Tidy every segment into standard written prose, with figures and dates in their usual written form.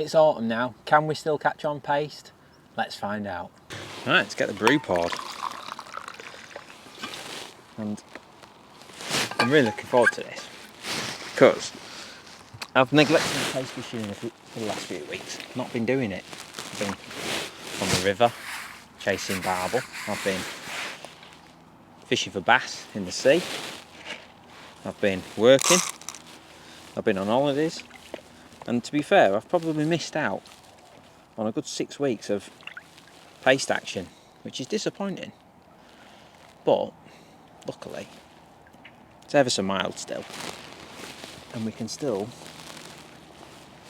It's autumn now. Can we still catch on paste? Let's find out. Right, let's get the brew poured. And I'm really looking forward to this because I've neglected the paste fishing for the last few weeks. Not been doing it. I've been on the river chasing barbel. I've been fishing for bass in the sea. I've been working. I've been on holidays. And to be fair, I've probably missed out on a good 6 weeks of paste action, which is disappointing. But luckily, it's ever so mild still, and we can still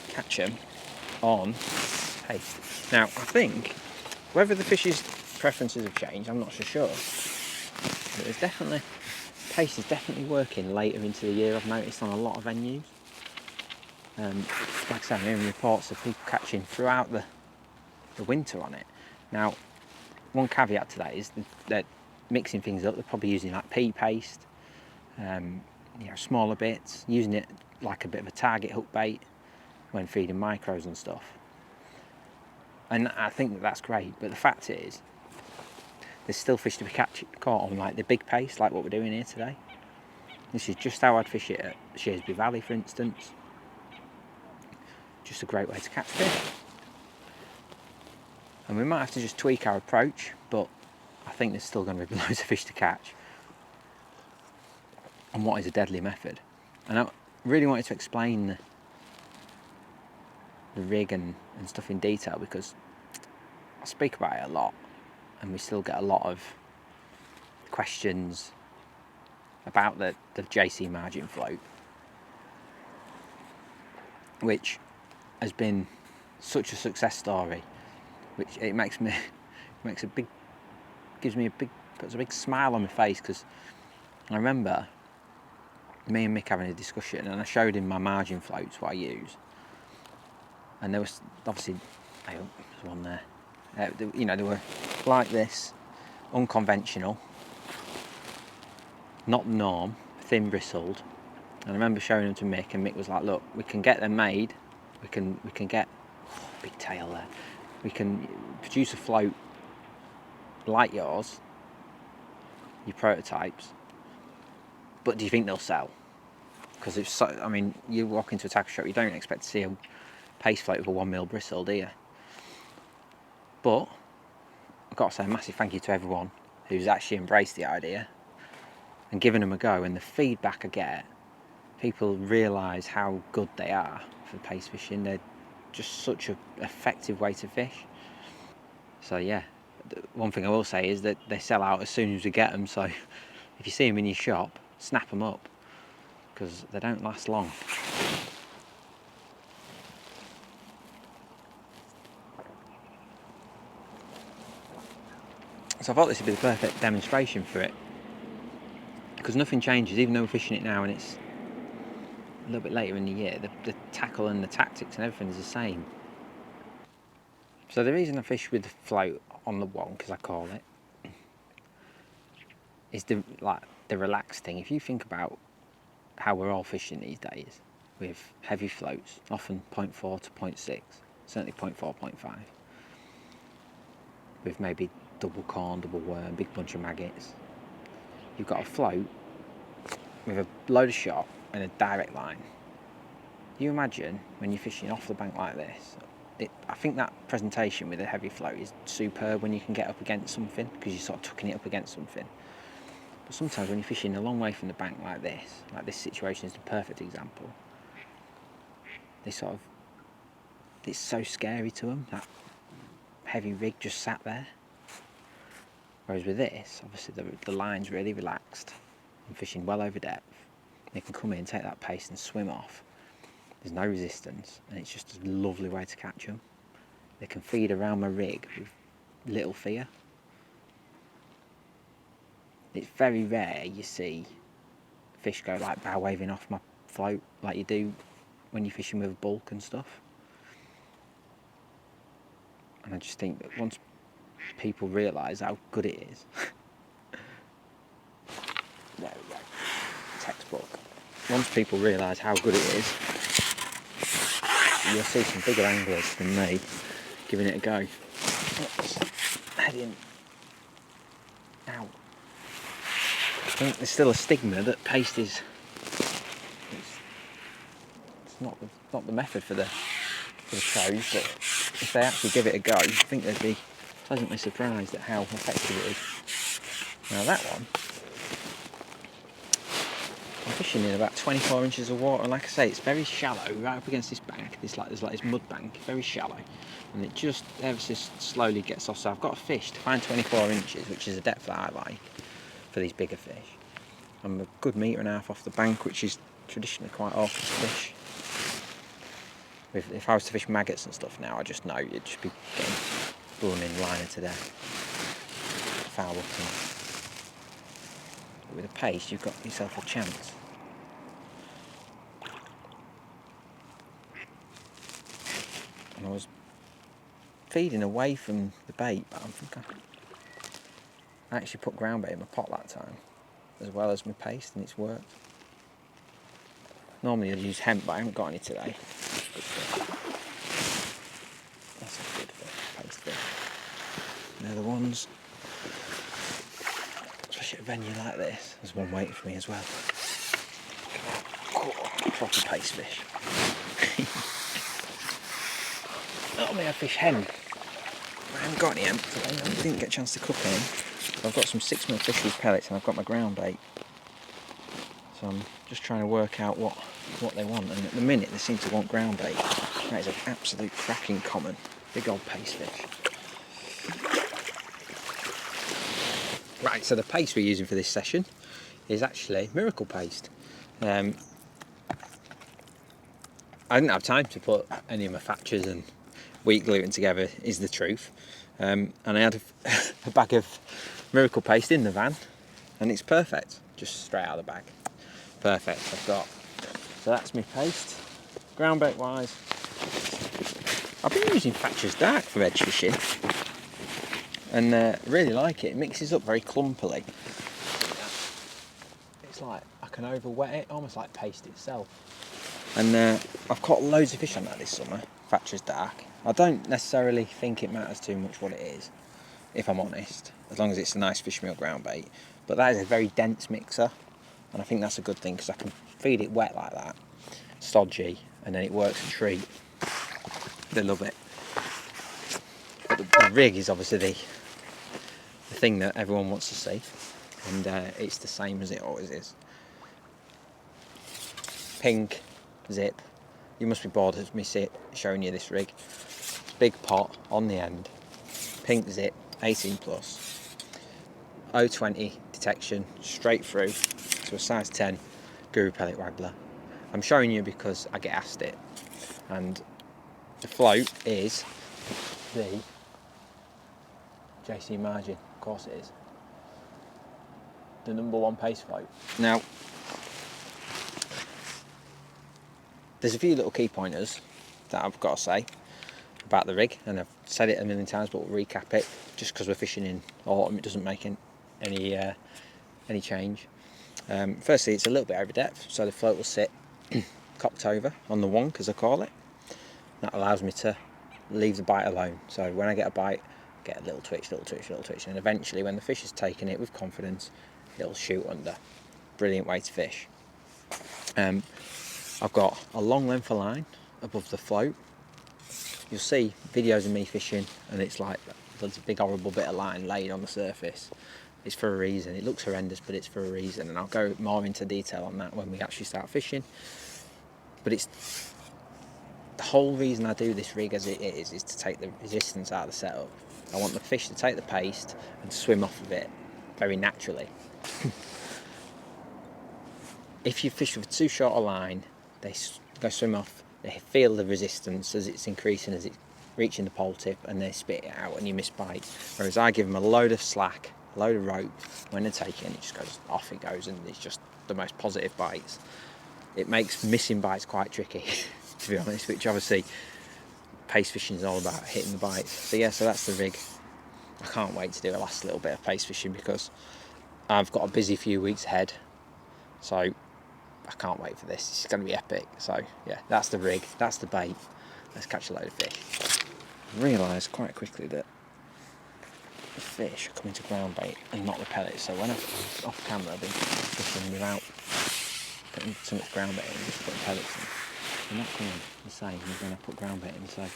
catch them on paste. Now, I think whether the fish's preferences have changed, I'm not so sure. But there's definitely, paste is definitely working later into the year. I've noticed on a lot of venues. Like I said, I'm hearing reports of people catching throughout the winter on it. Now, one caveat to that is they're mixing things up. They're probably using like pea paste, smaller bits, using it like a bit of a target hook bait when feeding micros and stuff. And I think that's great, but the fact is, there's still fish to be caught on like the big paste, like what we're doing here today. This is just how I'd fish it at Shrewsbury Valley, for instance. Just a great way to catch fish. And we might have to just tweak our approach, but I think there's still going to be loads of fish to catch. And what is a deadly method? And I really wanted to explain the rig and stuff in detail because I speak about it a lot and we still get a lot of questions about the JC margin float, which has been such a success story, which it puts a big smile on my face, because I remember me and Mick having a discussion and I showed him my margin floats, what I use, and there was obviously, there's one there, they were like this, unconventional, not the norm, thin bristled. And I remember showing them to Mick, and Mick was like, look, we can get them made, we can get, big tail there, we can produce a float like yours, your prototypes, but do you think they'll sell? Because it's so, I mean, you walk into a tackle shop, you don't expect to see a paste float with a 1mm bristle, do you? But I've got to say a massive thank you to everyone who's actually embraced the idea and given them a go, and the feedback I get, people realise how good they are for paste fishing. They're just such an effective way to fish. So yeah, one thing I will say is that they sell out as soon as we get them, so if you see them in your shop, snap them up, because they don't last long. So I thought this would be the perfect demonstration for it, because nothing changes, even though we're fishing it now and it's a little bit later in the year, the tackle and the tactics and everything is the same. So the reason I fish with the float on the wonk, as I call it, is the relaxed thing. If you think about how we're all fishing these days, with heavy floats, often 0.4 to 0.6, certainly 0.4, 0.5, with maybe double corn, double worm, big bunch of maggots. You've got a float with a load of shot and a direct line. You imagine when you're fishing off the bank like this, I think that presentation with a heavy float is superb when you can get up against something, because you're sort of tucking it up against something. But sometimes when you're fishing a long way from the bank like this situation is the perfect example. It's so scary to them, that heavy rig just sat there. Whereas with this, obviously the line's really relaxed. I'm fishing well over depth. They can come in, take that pace and swim off. There's no resistance, and it's just a lovely way to catch them. They can feed around my rig with little fear. It's very rare you see fish go like bow waving off my float like you do when you're fishing with bulk and stuff. And I just think that once people realise how good it is, there we go, textbook. Once people realise how good it is, you'll see some bigger anglers than me giving it a go. Let's head in. Ow. I think there's still a stigma that paste is it's not the method for the pros, but if they actually give it a go, I think they'd be pleasantly surprised at how effective it is. Now that one, I'm fishing in about 24 inches of water, and like I say, it's very shallow, right up against this bank. There's like this mud bank, very shallow, and it just ever so slowly gets off. So I've got a fish to find 24 inches, which is a depth that I like for these bigger fish. I'm a good metre and a half off the bank, which is traditionally quite awful to fish. If I was to fish maggots and stuff now, I just know you'd just be getting blooming liner to death. Foul looking. But with a paste, you've got yourself a chance. And I was feeding away from the bait, but I think I actually put ground bait in my pot that time, as well as my paste, and it's worked. Normally I'd use hemp, but I haven't got any today. That's a good fish, paste fish. They're the ones, especially at a venue like this. There's one waiting for me as well. Oh, proper paste fish. Normally I fish hemp. I haven't got any hemp today. I didn't get a chance to cook any. I've got some 6mm fishery pellets and I've got my ground bait. So I'm just trying to work out what they want, and at the minute they seem to want ground bait. That is an absolute cracking common. Big old paste fish. Right, so the paste we're using for this session is actually miracle paste. I didn't have time to put any of my fatchers and wheat gluten together, is the truth. And I had a bag of miracle paste in the van, and it's perfect, just straight out of the bag. Perfect. So that's my paste. Ground bait wise, I've been using Thatcher's Dark for edge fishing, and really like it. It mixes up very clumpily. It's like I can over wet it, almost like paste itself. And I've caught loads of fish on that this summer. Thatcher's Dark. I don't necessarily think it matters too much what it is, if I'm honest, as long as it's a nice fish meal ground bait. But that is a very dense mixer, and I think that's a good thing because I can feed it wet like that, stodgy, and then it works a treat. They love it. But the rig is obviously the thing that everyone wants to see, and it's the same as it always is. Pink zip. You must be bored of me showing you this rig. Big pot on the end, pink zip, 18 plus, 020 detection, straight through to a size 10 guru pellet waggler. I'm showing you because I get asked it, and the float is the JC Margin, of course it is, the #1 paste float. Now, there's a few little key pointers that I've got to say about the rig, and I've said it a million times, but we'll recap it. Just because we're fishing in autumn, it doesn't make any change. Firstly, it's a little bit over depth, so the float will sit cocked over on the wonk, as I call it. That allows me to leave the bite alone. So when I get a bite, I get a little twitch, and eventually when the fish has taken it with confidence, it'll shoot under. Brilliant way to fish. I've got a long length of line above the float. You'll see videos of me fishing and it's like there's a big horrible bit of line laid on the surface. It's for a reason. It looks horrendous, but it's for a reason, and I'll go more into detail on that when we actually start fishing. But it's the whole reason I do this rig as it is to take the resistance out of the setup. I want the fish to take the paste and swim off of it very naturally. If you fish with too short a line, they go swim off, they feel the resistance as it's increasing, as it's reaching the pole tip, and they spit it out and you miss bite. Whereas I give them a load of slack, a load of rope, when they're taking it just goes off, it goes, and it's just the most positive bites. It makes missing bites quite tricky, to be honest, which obviously paste fishing is all about, hitting the bites. So yeah, so that's the rig. I can't wait to do a last little bit of paste fishing because I've got a busy few weeks ahead. So I can't wait for this. It's going to be epic. So yeah, that's the rig, that's the bait. let's catch a load of fish. I realised quite quickly that the fish are coming to ground bait and not the pellets. So when I'm off camera, I've been fishing without putting so much ground bait in, just putting pellets in. They're not coming the same as when I put ground bait in. So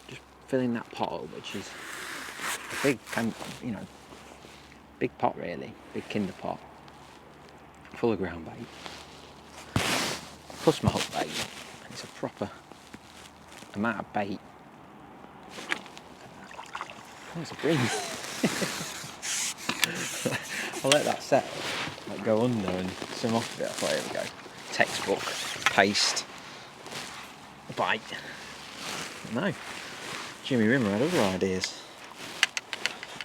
just filling that pot up, which is a big, big pot really, big kinder pot, full of ground bait, plus my hook bait, and it's a proper amount of bait. Oh, it's a breeze. I'll let that settle, like go under and swim off a bit. I thought, here we go, textbook, paste, bite. No, Jimmy Rimmer had other ideas.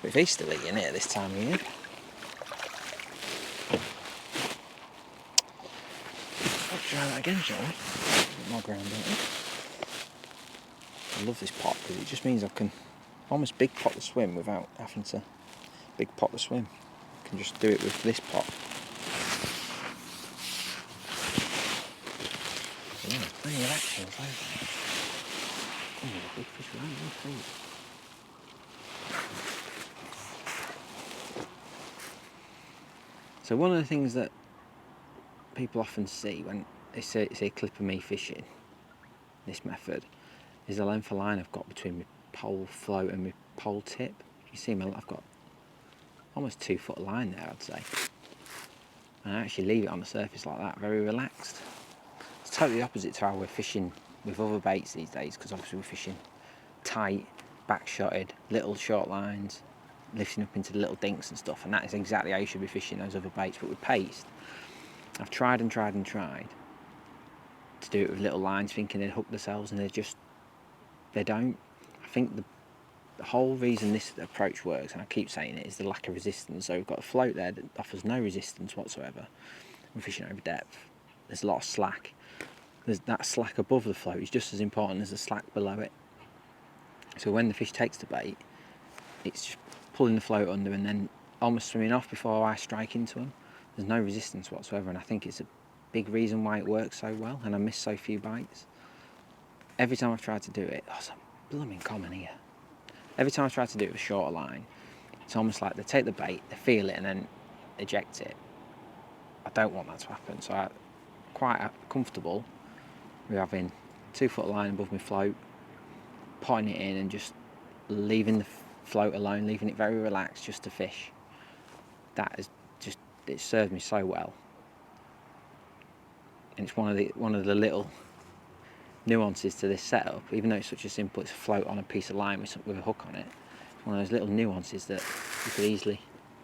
But if he's still eating it at this time of year. Let's try that again, shall we? A bit more ground bait. I love this pot because it just means I can almost big pot the swim without having to big pot the swim. I can just do it with this pot. So yeah, plenty of action. Oh, big fish right in the feet. So one of the things that people often see when they see a clip of me fishing this method is the length of line I've got between my pole float and my pole tip. You see I've got almost 2 foot line there, I'd say. And I actually leave it on the surface like that, very relaxed. It's totally opposite to how we're fishing with other baits these days, because obviously we're fishing tight, back-shotted, little short lines, lifting up into the little dinks and stuff, and that is exactly how you should be fishing those other baits. But with paste, I've tried and tried and tried to do it with little lines thinking they'd hook themselves, and they don't. I think the whole reason this approach works, and I keep saying it, is the lack of resistance. So we've got a float there that offers no resistance whatsoever. We're fishing over depth. There's a lot of slack. There's that slack above the float is just as important as the slack below it. So when the fish takes the bait, it's just pulling the float under and then almost swimming off before I strike into them. There's no resistance whatsoever, and I think it's a big reason why it works so well, and I miss so few bites. Every time I've tried to do it, it's a blooming common here. Every time I've tried to do it with a shorter line, it's almost like they take the bait, they feel it, and then eject it. I don't want that to happen, so I'm quite comfortable with having 2 foot line above my float, potting it in and just leaving the float alone, leaving it very relaxed just to fish. That is just, it served me so well. And it's one of the little nuances to this setup, even though it's such a simple, it's a float on a piece of line with a hook on it. It's one of those little nuances that you could easily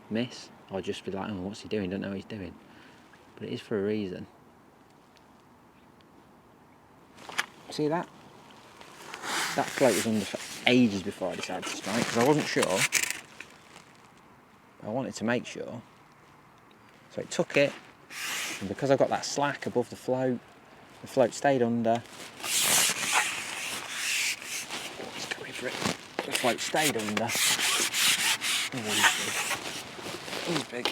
miss, or just be like, oh, what's he doing? Don't know what he's doing. But it is for a reason. See that? That float was under for ages before I decided to strike, because I wasn't sure. I wanted to make sure. So it took it, and because I've got that slack above the float stayed under. Let's go for it. The float stayed under. Oh, he's big.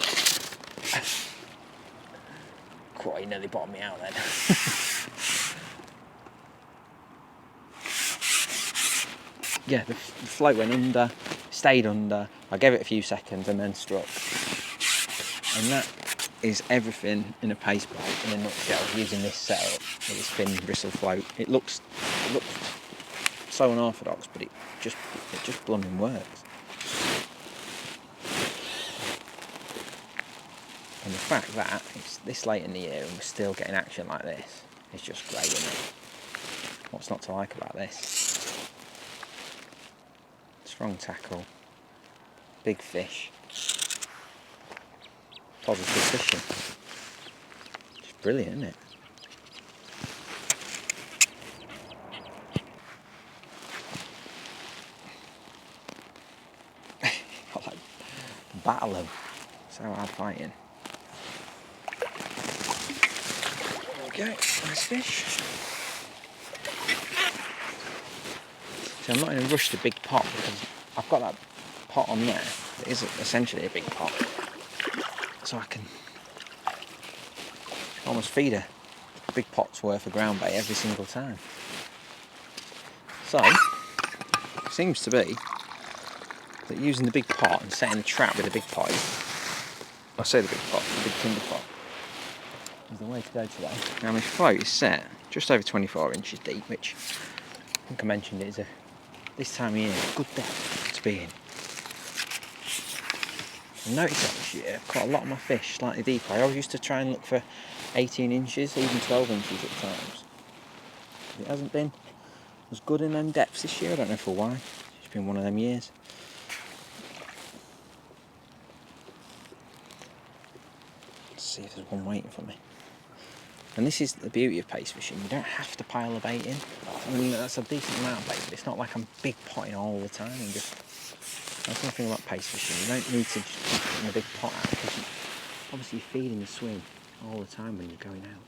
Quite, he nearly bottomed me out then. Yeah, the float went under, stayed under. I gave it a few seconds and then struck. And that is everything in a paste bite in a nutshell, using this setup with this thin bristle float. It looks so unorthodox, but it just blooming works. And the fact that it's this late in the year and we're still getting action like this is just great, isn't it? What's not to like about this? Strong tackle, big fish, positive fishing. Just brilliant, isn't it? Got like battle them. So hard fighting. There we go, nice fish. So I'm not in a rush to big pot because I've got that pot on there. It is essentially a big pot. So I can almost feed a big pot's worth of ground bait every single time. So, it seems to be that using the big pot and setting the trap with a big pot, I say the big pot, the big timber pot, is the way to go today. Now my float is set just over 24 inches deep, which I think I mentioned it is this time of year, a good depth to be in. I noticed that this year, I've caught a lot of my fish slightly deeper. I always used to try and look for 18 inches, even 12 inches at times. It hasn't been as good in them depths this year, I don't know for why. It's been one of them years. Let's see if there's one waiting for me. And this is the beauty of pace fishing, you don't have to pile the bait in. I mean, that's a decent amount of bait, but it's not like I'm big potting all the time and just... That's one thing about pace fishing, you don't need to just keep putting a big pot out, because obviously you're feeding the swim all the time when you're going out.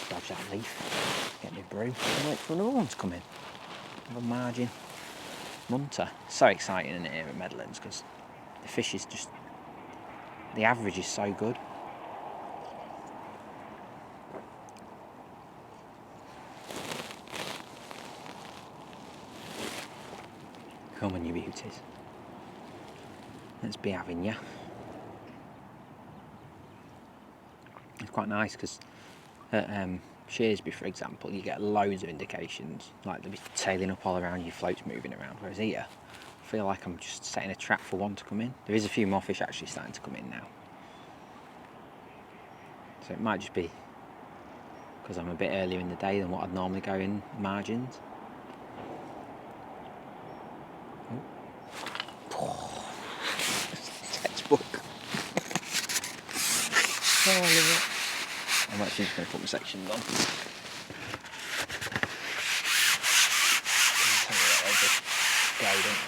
Dodge that leaf, get me brew, and wait for another one to come in. Have a margin munter. So exciting in here at Meadowlands, because the fish is just... The average is so good. Come on, you beauties. Let's be having ya. It's quite nice because at Shearsby, for example, you get loads of indications, like they'll be tailing up all around you, floats moving around, whereas here, I feel like I'm just setting a trap for one to come in. There is a few more fish actually starting to come in now. So it might just be because I'm a bit earlier in the day than what I'd normally go in margins. Textbook. Oh, I love it. I'm actually just going to put my sections on. Go, don't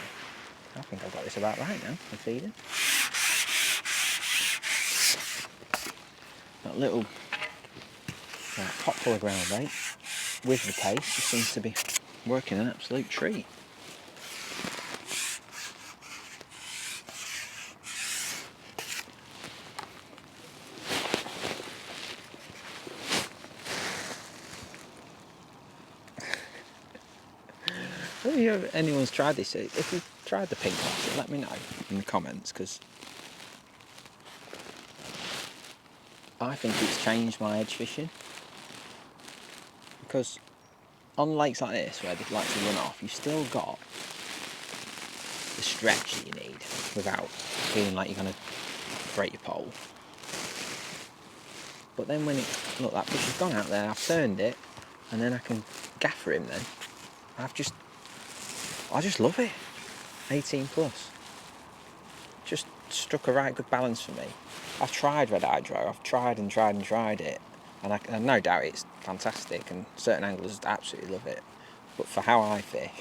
I think I've got this about right now for feeding. That little pot full of ground bait with the pace just seems to be working an absolute treat. If anyone's tried this, if you've tried the pink plastic, let me know in the comments, because I think it's changed my edge fishing. Because on lakes like this, where they like to run off, you've still got the stretch that you need without feeling like you're going to break your pole. But then when look, that fish has gone out there, I've turned it, and then I can gaffer him then. I just love it. 18 plus. Just struck a right good balance for me. I've tried red eye draw, I've tried and tried it, and I no doubt it's fantastic, and certain anglers absolutely love it. But for how I fish,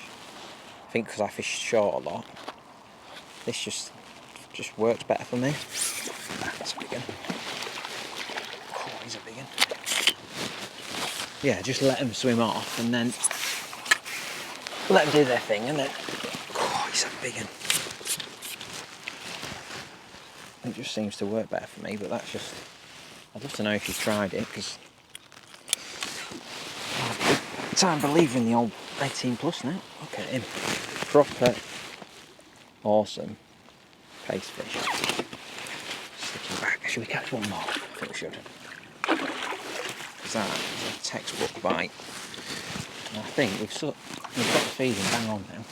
I think because I fish short a lot, this just works better for me. That's a big one. Oh, he's a big one. Yeah, just let them swim off and then let them do their thing, and then oh, he's a big one. It just seems to work better for me, but that's just... I'd love to know if you've tried it, because I'm a big time believer in the old 18 plus now. Look at him. Proper awesome pace fish. Sticking back. Should we catch one more? I think we should. Because that is a textbook bite. And I think we've got the feeding bang on now.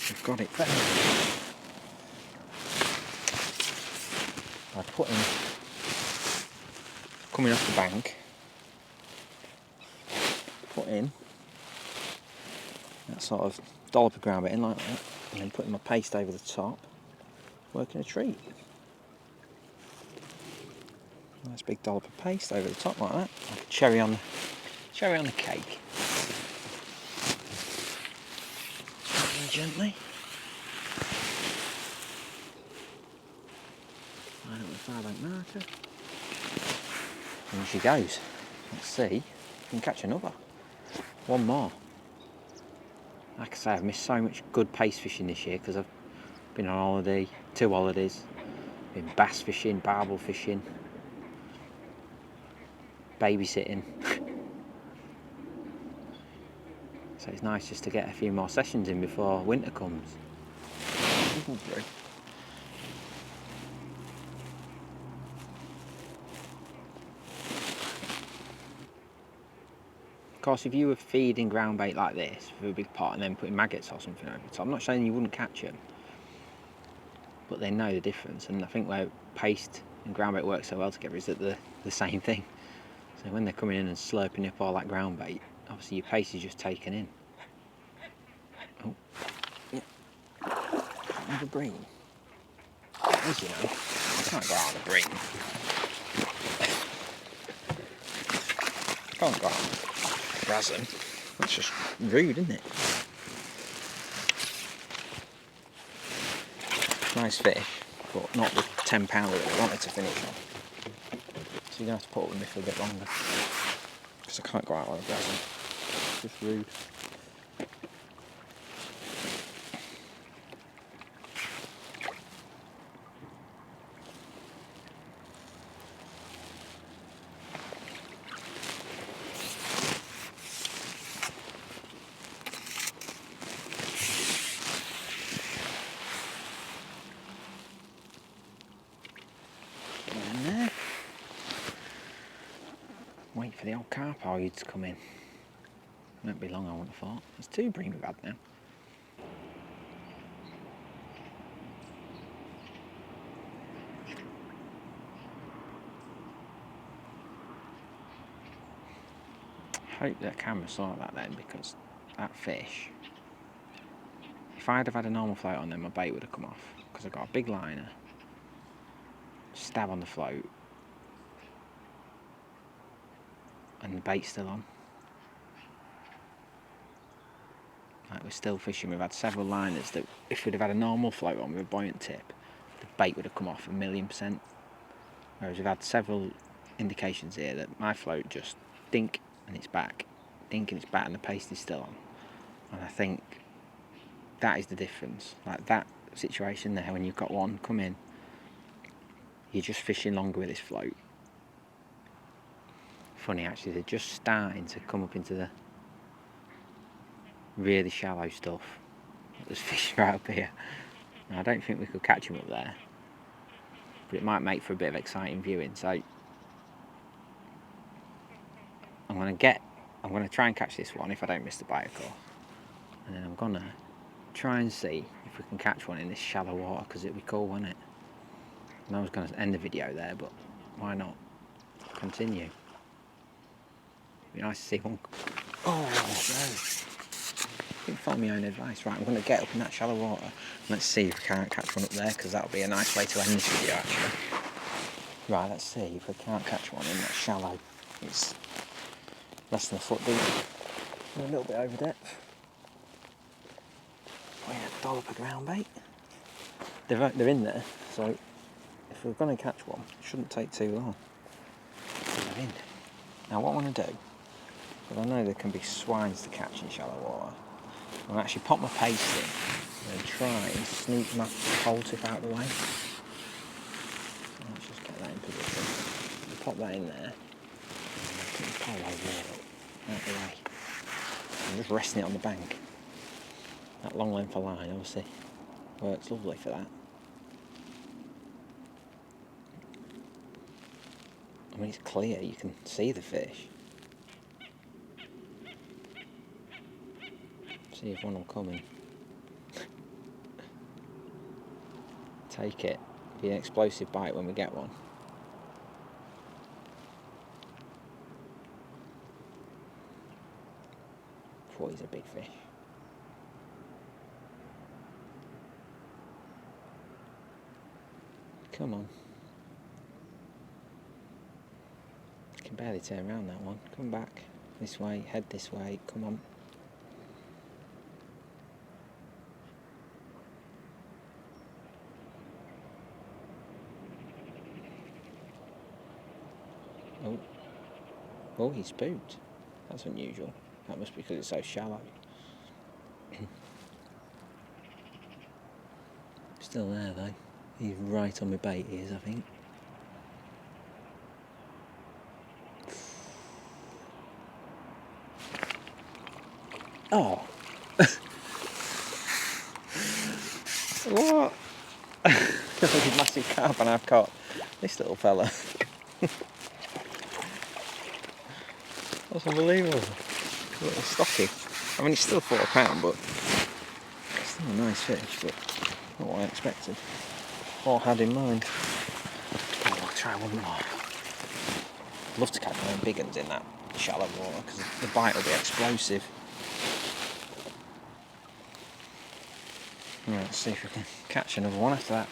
We've got it better. I put him coming off the bank, put in that sort of dollop of ground bait in like that, and then putting my paste over the top, working a treat. Nice big dollop of paste over the top like that, like a cherry on the cake. Gently. Line up the far bank marker. And she goes. Let's see if we can catch another. One more. Like I say, I've missed so much good pace fishing this year because I've been on holiday, 2 holidays, been bass fishing, barbel fishing, babysitting. So it's nice just to get a few more sessions in before winter comes. Of course, if you were feeding ground bait like this for a big pot and then putting maggots or something over it, so I'm not saying you wouldn't catch them, but they know the difference. And I think where paste and ground bait work so well together is that they're the same thing. So when they're coming in and slurping up all that ground bait, obviously your paste is just taken in. Oh, yeah. Can't have a bream. As you know, I can't go out on a bream. Can't go out and razz them. That's just rude, isn't it? Nice fish, but not the 10 pounder that I wanted to finish on. So you're going to have to put up with me for a bit longer. Because I can't go out on a razz them. It's just rude. Wait for the old carp to come in. Won't be long, I wouldn't have thought. There's 2 bream we've had now. I hope that camera saw that then, because that fish, if I'd have had a normal float on, then my bait would have come off, because I've got a big liner, stab on the float, and the bait's still on. Like, we're still fishing. We've had several liners that if we'd have had a normal float on with a buoyant tip, the bait would have come off 1,000,000%. Whereas we've had several indications here that my float just dink and it's back, dink and it's back, and the paste is still on. And I think that is the difference. Like that situation there, when you've got one come in, you're just fishing longer with this float. Funny actually, they're just starting to come up into the really shallow stuff. There's fish right up here. Now, I don't think we could catch them up there, but it might make for a bit of exciting viewing. So I'm going to try and catch this one if I don't miss the bite, of course. And then I'm going to try and see if we can catch one in this shallow water, because it'd be cool, wouldn't it? And I was going to end the video there, but why not continue? It'd be nice to see one. Oh no! I didn't follow my own advice. Right, I'm going to get up in that shallow water and let's see if we can't catch one up there, because that'll be a nice way to end this video actually. Right, let's see if we can't catch one in that shallow. It's less than a foot deep and a little bit over depth. Oh yeah, dollop of ground bait. They're in there, so if we're going to catch one, it shouldn't take too long. They're in. Now what I want to do, because I know there can be swines to catch in shallow water, I'm going to actually pop my paste in and try and sneak my pole tip out of the way. Let's just get that in position. Pop that in there. Put the pole over there, out of the way. I'm just resting it on the bank. That long length of line obviously works lovely for that. I mean, it's clear, you can see the fish. See if one will come and take it. Be an explosive bite when we get one. Oh, he's a big fish. Come on. Can barely turn around that one. Come back this way, head this way, come on. Oh, oh, he spooked. That's unusual. That must be because it's so shallow. Still there though. He's right on my bait, he is, I think. Oh. What? This massive carp, and I've caught this little fella. That's unbelievable. A little stocky. I mean, it's still £4, but it's still a nice fish, but not what I expected or had in mind. Oh, I'll try one more. I'd love to catch my own big ones in that shallow water because the bite will be explosive. Right, let's see if we can catch another one after that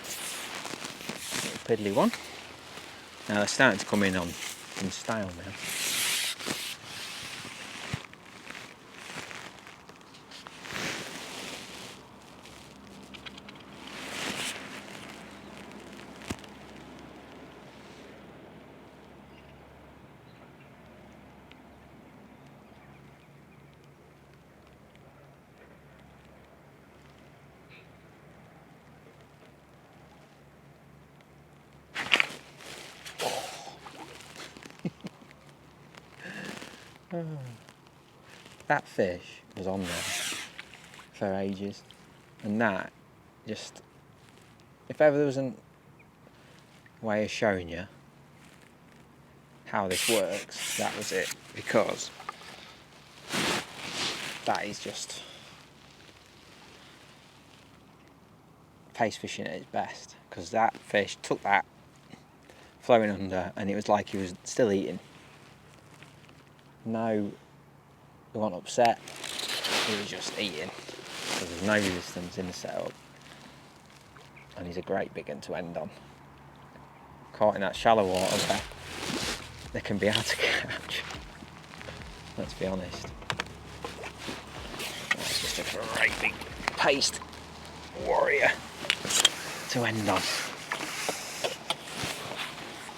little piddly one. Now they're starting to come in style now. That fish was on there for ages, and that just, if ever there was a way of showing you how this works, that was it, because that is just pace fishing at its best, because that fish took that flowing under and it was like he was still eating. No, he wasn't upset, he was just eating, because there's no resistance in the setup, and he's a great big one to end on. Caught in that shallow water where they can be hard to catch, let's be honest. That's just a great big paced warrior to end on.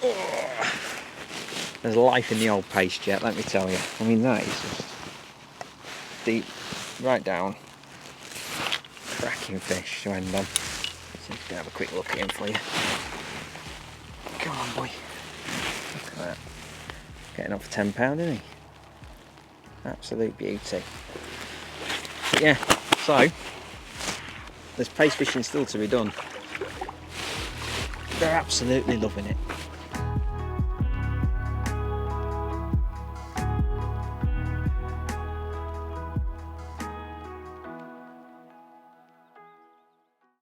Oh. There's life in the old paste jet, let me tell you. I mean, that is just deep, right down. Cracking fish to end on. So I'm just going to have a quick look at him for you. Come on, boy. Look at that. Getting up for £10, isn't he? Absolute beauty. But yeah, so there's pace fishing still to be done. They're absolutely loving it.